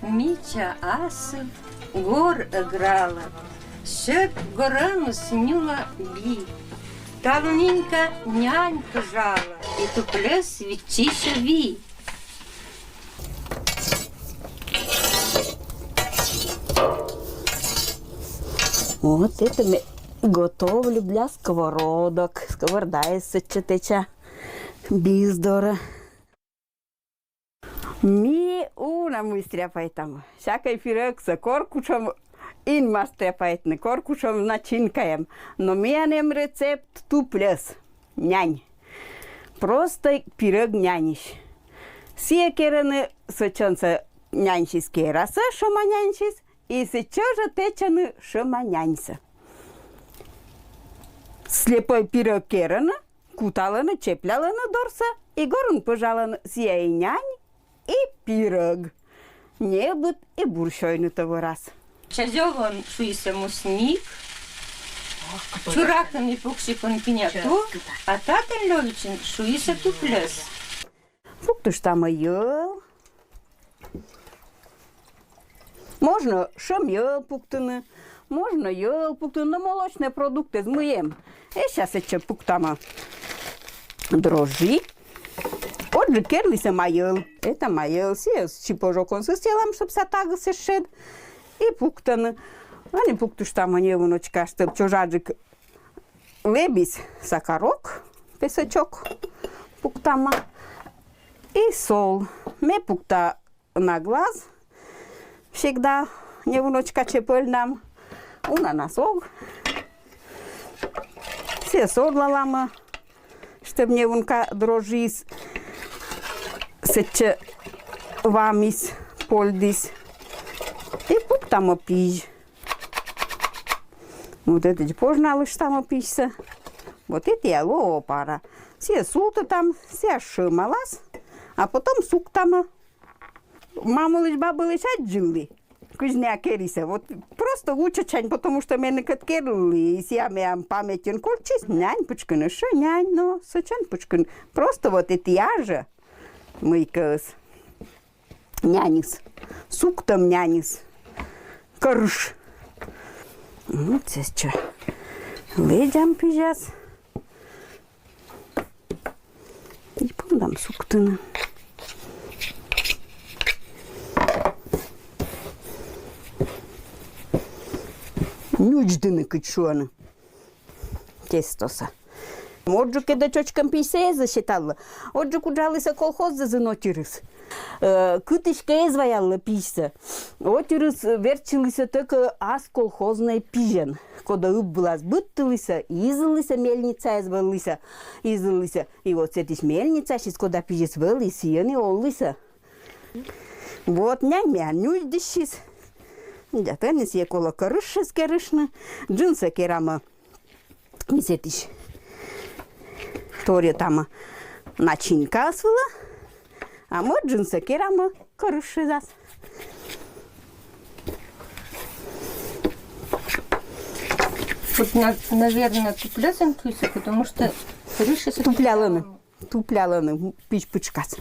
Міча Аси гор грала, щоб горану сніла бі. Та лунінька нянька жала, і тупле свічіше ві. Вот это я готовлю для сковородок. Сковорода сечетеча біздора. Ми уна стряпаємо. Всякий пирог з коркушем, інма стряпаємо, коркушем начинкаем. Но менем рецепт туплес. Нянь. Просто пирог няниш. Сие керены сочонца няншис кераса, шома няншис, и сечожа течаны шома няньса. Слепой пирог керена, куталана, чеплялана дорса, и горун пожалана сия и нянь, и пирог. Не бут и бурщойны того раз. Чазьован шуйся мусник, чуракан и пукшикон пиняту, а татен ловичин шуйся туплес. Фрукту ж там ел. Можно шам'ел пуктыны, можно ел пуктыны, но молочные продукты змыем. И сейчас еще пуктама дрожжи. Отже, керлися майел. Это майел. Все чипожокон с телом, чтоб сатага сешед. И пуктаны. Они пуктуш там они внучка, чтоб чужаджик лебись сакарок, песочок пуктама. И сол. Ме пукта на глаз. Всегда не внучка чепель нам. Уна на сол. Все содлалама, чтоб не внука дрожжис. Сече вамис польдис. И пуктама пиж. Вот это пожнали штама пижса. Вот это я лопара. Все султа там, все шималас. А потом сук там. Маму лишь бабу лишь отжили. Кузня кериса. Вот просто лучше чань, потому что меня каткерли. Я мям памятен кольчис. Нянь пучкан, шо нянь, но сочан пучкан. Просто вот это я же. Мой кос. Нянис. Сук там нянис. Корж. Вот здесь что. Ледям пижас. И подам суктына. Нюдждыны кычуаны. Тестоса. Отже, когда чочкам писая засчитала, отже, куджалися колхоз за зенотирис. Кытышка изваяла письса. Отирис верчилися только аз колхозной пижен. Когда ып была сбыттылися, изылися мельница извалися, изылися. И вот сетиш мельница, сейчас когда пижес вылися, и они олися. Вот нянь-мя, нюждышис. Да, теннис є коло корыша скерышна, джинса керама, мисетиш. Торе там начинка свила, а мы джинса керама корыша зас. Вот, наверное, туплесен туйся, потому что крыша... Тупляланы, пич-пычкас.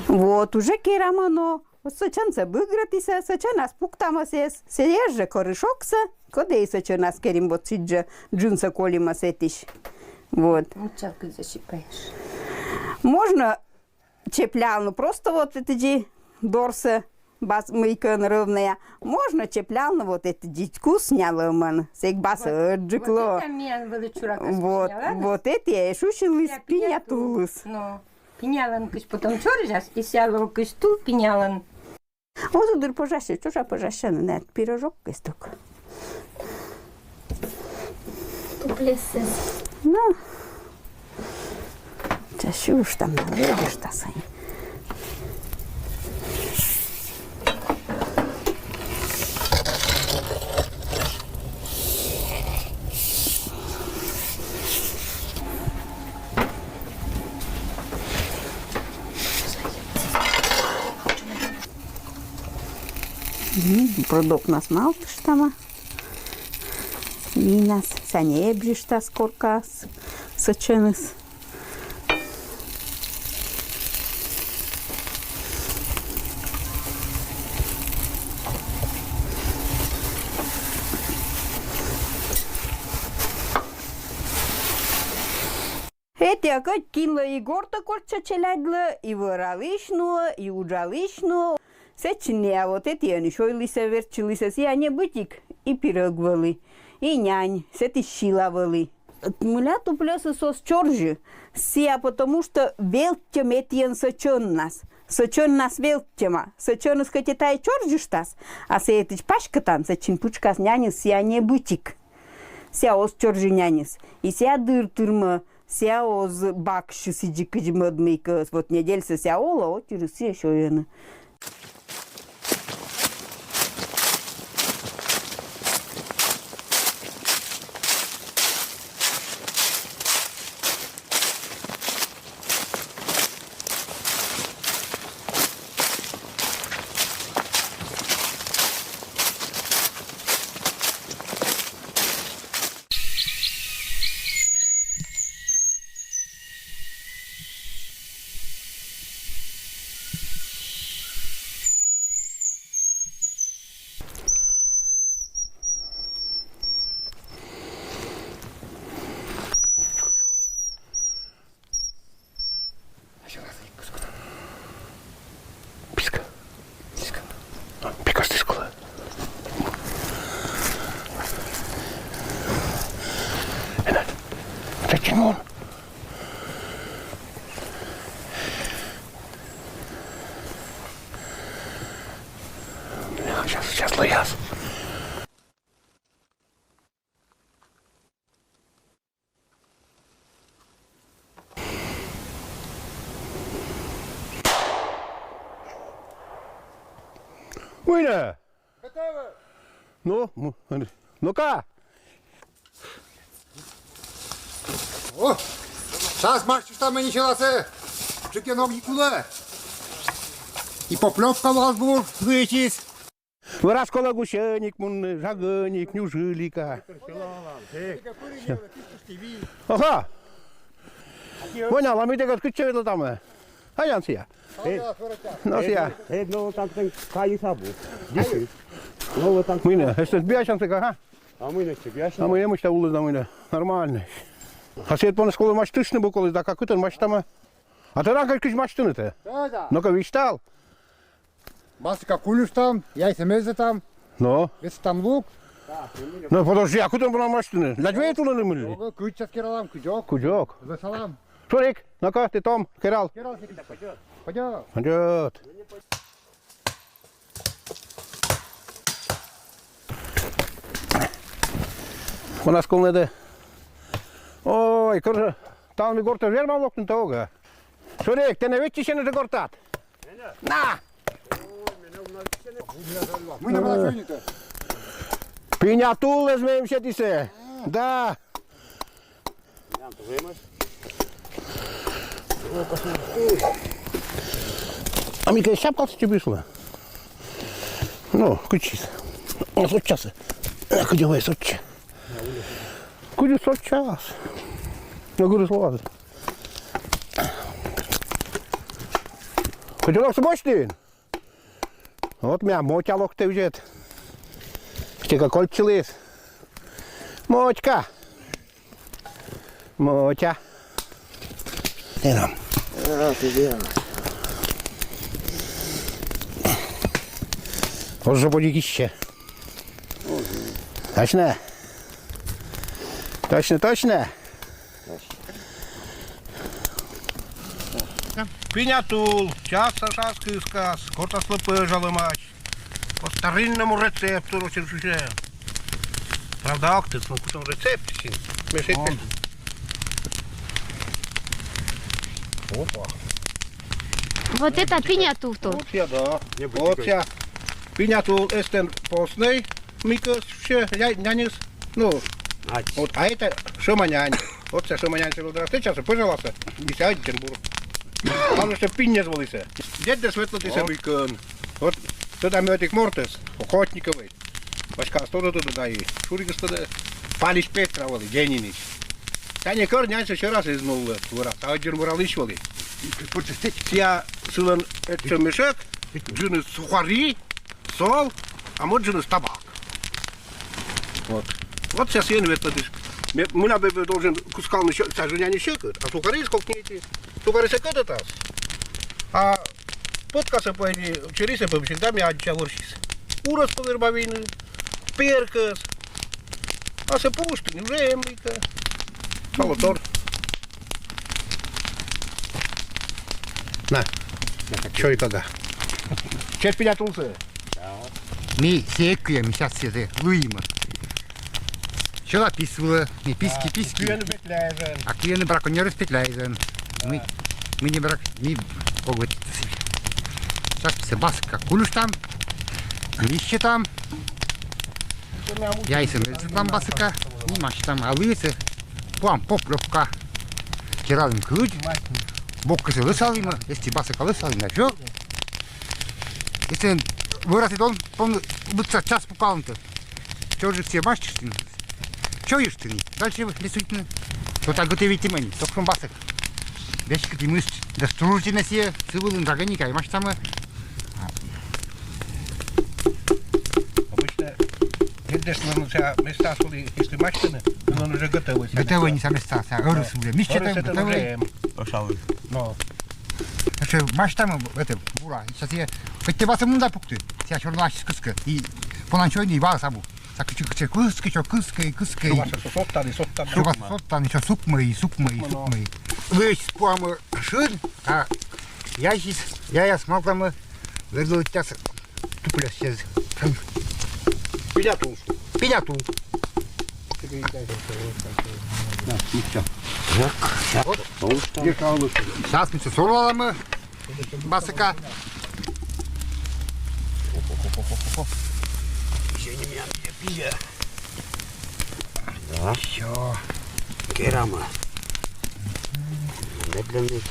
Вот, уже керама, но сочан се бъгратиса, сочан аз пуктама се ежа корышокса, коде и сочан аз керим вот сиджа джинса колима сетиш. Вот. Чапкой защипаешь. Можно чеплялну, просто вот эти дорса, бас мыйка ровная. Можно чеплялну вот это дичку сняла ман, сек баса отжикло. Вот это я шушилась, пинятулась. Пинялан кыш потом чоржас, и сяло кыш ту пинялан. Вот удыр пожаще, чужа пожаще, нет, пирожок кысток. Туплесес. Ну, чаще уж там наведешь, тасай. Продукnas maltas tama. Vīnas, saņēbžištas korkās, sačenas. Этя как кинула и горта корча челядла, и воралишно, и уджалишно. Сечне, а вот эти они шойлися, верчилися, си они бутик, и пирогвали, и нянь, сети щилавали. Муляту плюсы сос чоржи, сия потому что велтем этиен сочон нас велтема, сочон с катетай чоржиштас, а се этич пашкатан, сечин пучкас нянис, сия не бутик. Сия ос чоржи нянис, и сия дыр-тырма, сия оз бакши сиджи кыджмадмейкас, вот недельса сия ола, отиры сия шоена. Тимон. Сейчас лояс. Уйна! Готово! Ну-ка! О! Сейчас марш там началася. Чекинок нікуди. І попльовка у вас був звичись. Выраз кола гусеник, мун, жаганик, нюжилика. Ага! Понял, а мы так открыть там. А я сия. Ну сия. No tak ten kai sabu. Dzisiaj. No tak. Мыня, это бьяшан ты ага. А ми не чебяш. А мы ему что улы мыня. Нормально. А свет по школе мач тышны был коли, да как это мач там. А ты раньше кыш мач тыны-то? Да. Ну-ка, вичтал. Масика кулюш там, яйця мезе там, Ну? весь там лук. Ну подожди, а куда была мач тыны? Для двоих тулы мыли? Куча з кералам, кудьок. Кудёк. За салам. Шурик, ну-ка, ты там, Кирал. Керал сидить. Пойдет. Пойдет. У нас колнеде. Ой, корже, там ми горта верма локнута ога. Шурик, ти не вичиш не гортат? На! Ми не була чуйника. Пинятул візьмем ще тісе. Да. А Мика, шапка чи пішла? Ну, кучись. Сотчас. Кудьовий сотче. Куди сотчас? На гору слази. Кудьовий собачний? От м'я, мотя локти взяти. Ще кольче лис. Мотька. Мотя. Де нам? Ось же подік іще. Точно? Точно? Пинятул, часто шаски сказ, кота слепе жалимач. По старинному рецепту розчерчує. Правда, актив, ну кутом рецепт. Опа. Вот это пинятуто. Вот я, да. Вот я. Пинятул эстен постный. Микос, все, нянис. Ну, вот, а это шаманянь. Вот це шаманянь, це розросте часу, пожалуйста. Десять Петербург. Главное, щоб пінь не звалися. Дядь де світло ти себе кон. От Тогда мы этих мортес, охотниковый. Башка тоже туда и Шурикас туда. Палич Петровали, Денинич. Таня корняйся еще раз изнул выраз, а один муралышвали. Я сылан это мешок, джины сухари, соль, а вот джины табак. Вот. Вот сейчас я не веду. Мы на бы должен кускал на щек, саженя не щекают, а сухари сколько не эти. Сухари секают это. А подкаса по эти черисы по всегда мне один чаворщис. Урос по вербовины, перкас. А се пушти, уже эмлика. Салатор. На. Что и когда? Сейчас пилят улсы. Ми секуем сейчас все луима. Що написували? Ми писки. А клієнти браконьєри спітляйзен. Ми не брак, ми погодите. Сейчас все баска кулюш там, лище там. Яйцем там басика, не маш там, а лице. Плам поплевка. Киралим ключ. Боккасы лысалыма, если басика лысалыма, все. Если вырастет он будет час пукалым-то. Что же все мастишь? Что ешь ты? Дальше действительно. То так готовите мани, только что басик. Вещи какие мысли. Да стружите на себе, сывылым драгоника, и маш там. Обычно, видишь, места соли, если мачтаны, он уже готовый. Готовые не сами стасы, а горы сюда. Мище там готовые. Пожалуй. Но. Значит, маш там, это, бура. Сейчас я, хоть ты вас мунда пукты. Сейчас черная кыска. И понанчой не вас абу. Так кыска. Соттан, еще сукмы. Вы спамы шин, а я смогла вернуть тебя тупля сейчас. Пиляту. Сейчас мы все сорвали басика. Да. Все. Керама. Медленный.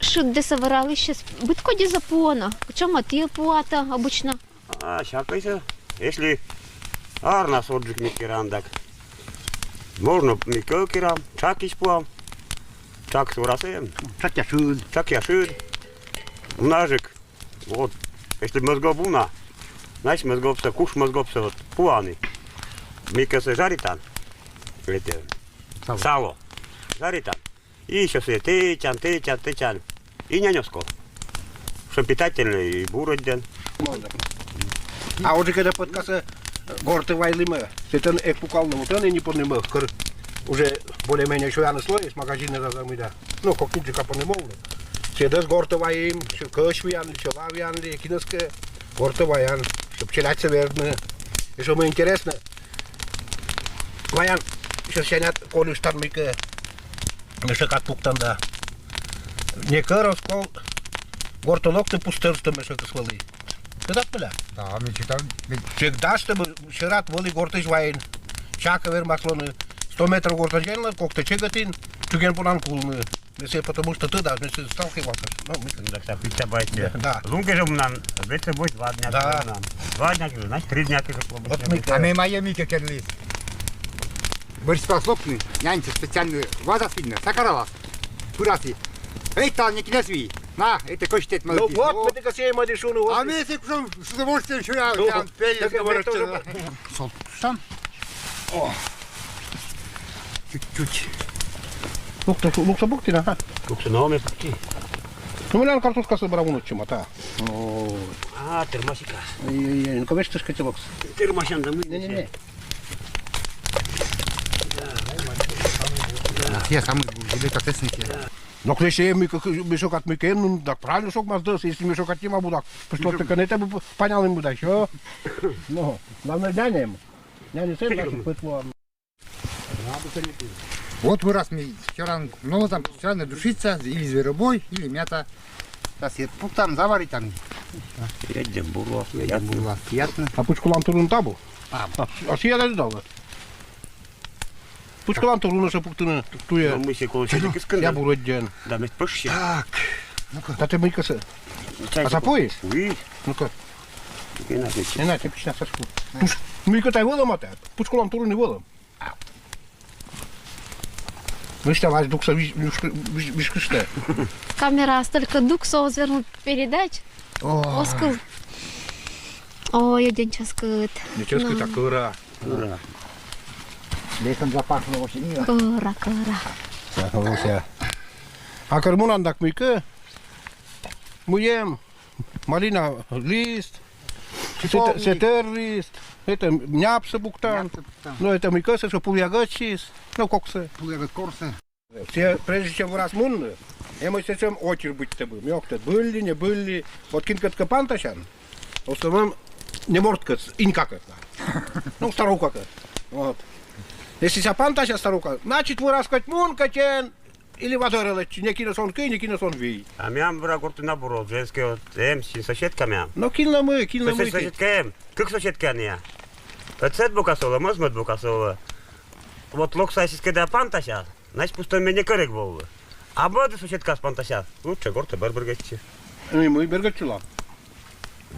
Що де собирали ще? Битко ді запона. Чому ти плата обично? А, всякое. Если арна соджик не керам, так можно микро керам, чак испуам, чак сурасем, чак яшин, ножик. Вот, если мозгов уна, значит мозгов все, куш мозгов все, вот, пуаны. Микро се жаритан, это, сало, жаритан. И еще все тычан, и нянёско. Что питательный и буроден. А уже когда подкаса горты вайлима, это ek пукал вот он и не поднимал, уже более-менее еще я слой из магазина разумеда. Ну, как нибудь как поднимал. Сейчас горты ваим, что кошвян, что лавян, киноске, горты ваян, что пчелятся верно. И что мне интересно, ваян, что сянят колюш там мика, еще как пуктан да. Не раскол, гортолок не пустырство мы что слали. Когда пила? Да, мы читал. Всегда, чтобы шират воли гортыш вайн. Чаковер маслоны 100 метров гортажен, как-то чегатин, туген пунан кулны. Если потому что ты должен сталкиваться. Ну, мы Так, пить бойте. Да. Лунки же нам, это будет 2 дня. Да. 2 дня, значит 3 дня ты Вот мы А мы моя мика керли. Борис Павловны, нянька специальную вода видно, сакарала. Пурасы. Эй, там не кинесви. На, это кочтет Ну молодец. вот, мы только сеем одешуну. А мы если с удовольствием, что я Ну, там пели, так говорю, это что... Сам? О, чуть-чуть. Ну, собуктина, ага. Куксономи пути. Ну, мы, наверное, картошка собрал ночью, а А, термосика. ну, конечно, ты хотел. Термосян да мы. Не-не-не. Я самый деликатесный. Но если мешок от мыкен, ну, так правильно шок маздос, если мешок от тема будак. Что ты конец бы понял им будак, что? Ну, главное нянем. Няня сын наших пытвал. Вот вырос мне вчера, ну там вчера надушиться, или зверобой, или мята. Сейчас я там заварить там. Едем, бурла. Было приятно. А пучку лантурун табу? А сия даже дала. Пучку лантурун наша пуктына туя. Мы все колочили Я буду день. Да, мы пошли. Так, Да ты мыка се. А запоешь? Oui. Ну-ка. Иначе. Не надо, ты сейчас сошку. Мыка тай волом атат. Пучкулам турuni волом. Ну что, вас дукса вишкыште. Камера столько дуксов развернут передач. Оскыл. Ой, один час кыт. Ничего сказать, так ура. Ура. Летом запахло вообще не. Кыра. А кармунандак мыка. Муем. Малина лист. Сетер лист. Это няпса буктан. Ну это мыка, что пульягачис. Ну коксы. Пуляры корсы. Все, прежде чем в раз мунны, мы сейчас очередь быть тобой. Мёхтет, были, не были. Вот кинкатка панташан. В основном не может кать, и никак это. Ну, старука как. Вот. Если ся панташа старука, значит вы раскать мун качен, или водорелечи, не киносон кый, не киносон вий. А мям врагорты наоборот, женские вот с соседками. Ну, кино мы. Соседками, как соседками? Цет букасола, мозмет букасола. Вот локсайсис когда панташа, значит пустой меня коррек был. А боды соседка с панташа, лучше горты барбергачи. И мы бергачила.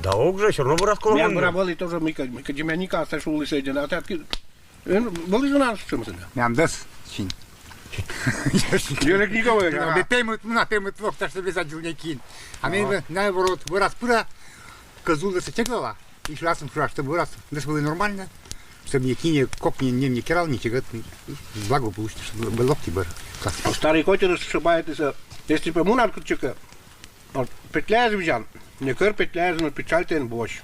Да уже, все равно бы расколом. Я брабали тоже мы кадемяника сошел и сидел, а так были же нас чем сюда. Мямдас чин. Дирек никого. Темы твох, так что без отделники. А мне наоборот, выраз пыра, козулы сотекла, и шласом фраж, чтобы выраз, das было нормально, чтобы мне кине, коп не кирал, ничего, благо получится, чтобы был локти был. Старый котер сшибает, если бы мунар кучека, петля звезян, не кер петля, но печальтен борщ.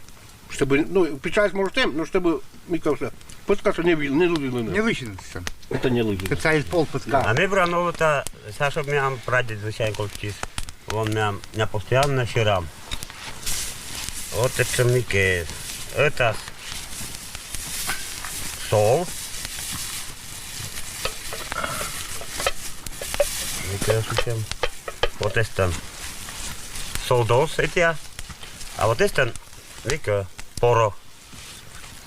Чтобы, ну, печаль может тем, но чтобы, мне кажется, подскажу, не лузил. Не вычинен сам. Это не лузил. Специалист пол подскажет. А мы брановата, Саша мям прадед звичайно колчис, он мям не постоянно щирам. Вот это мике, это сол. Мике слушаем. Вот это солдос эти, а вот это мике порох.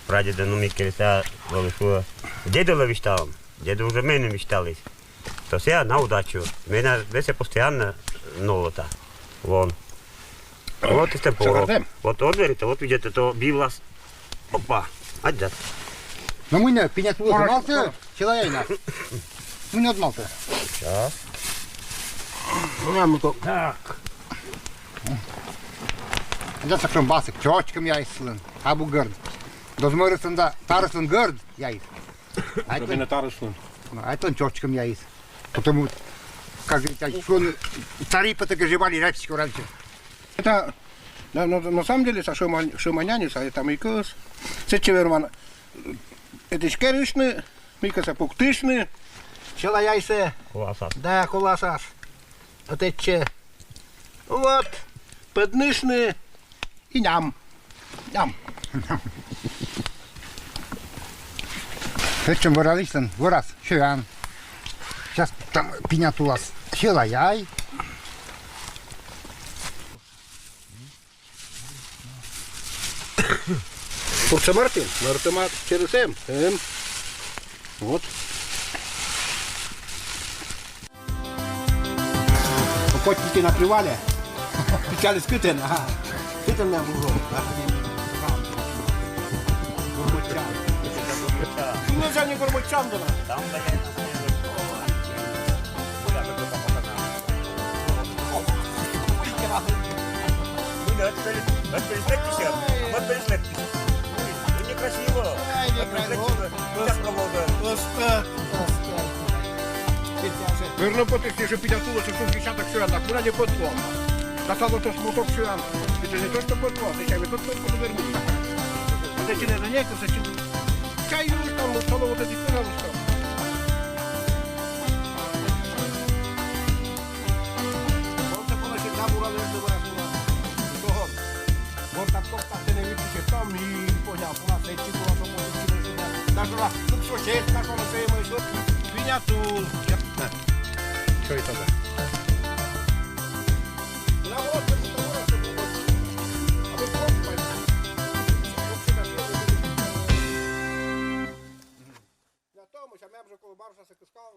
Прадеда, ну мике ся ловишь. Деду ловиштал, деду уже мене мечтались. То я на удачу. Меня весь постоянно новота. Вон. Вот это порох. Вот отверите, вот видите, то билас. Опа, отдат. Но мы не пенять малта, человек. Мы не малта. Сейчас. Так. Dat is een basik, чочкам яйслен, абу гърд. Дозмърсен да, тарслен гърд яйс. Особенно тараслен. А это он чочкам яйс. Потому, как говорится, что цари-то жевали рябчику раньше. Это, на самом деле, со шуманянис, а это микос. Сечеверман, это шкерышны, микоса пуктышны, чела яйсе. Колосас. Да, колосас. Вот эти, вот, поднышны и ням. Ням. Причем выралистен, выраз, шуян. Сейчас там пинят у вас чела яй. Курса Мартин, Мартимат через М. Вот. Котики на привале. Печали скрытые, ага. Это на бугром. Нельзя не горбачам, да. Там вот переследуйте. Ну некрасиво. Верно потехте, что пятятула, что тут десяток сюан, так куда не подклон. Достало то смоток сюан. Это не то, что подклон, это не то, что подвернул. Это не на некоторых, зачем? Чай юж там, стало вот эти пирожки. Вот это было всегда было лежно выражено. Того. Вот так ты не видишь, там и понял, у нас эти было, что может быть. Даже раз, тут все честь, как он все ему еще. Винятул. Что это за? Я тому, що я вже коло барса се кускав.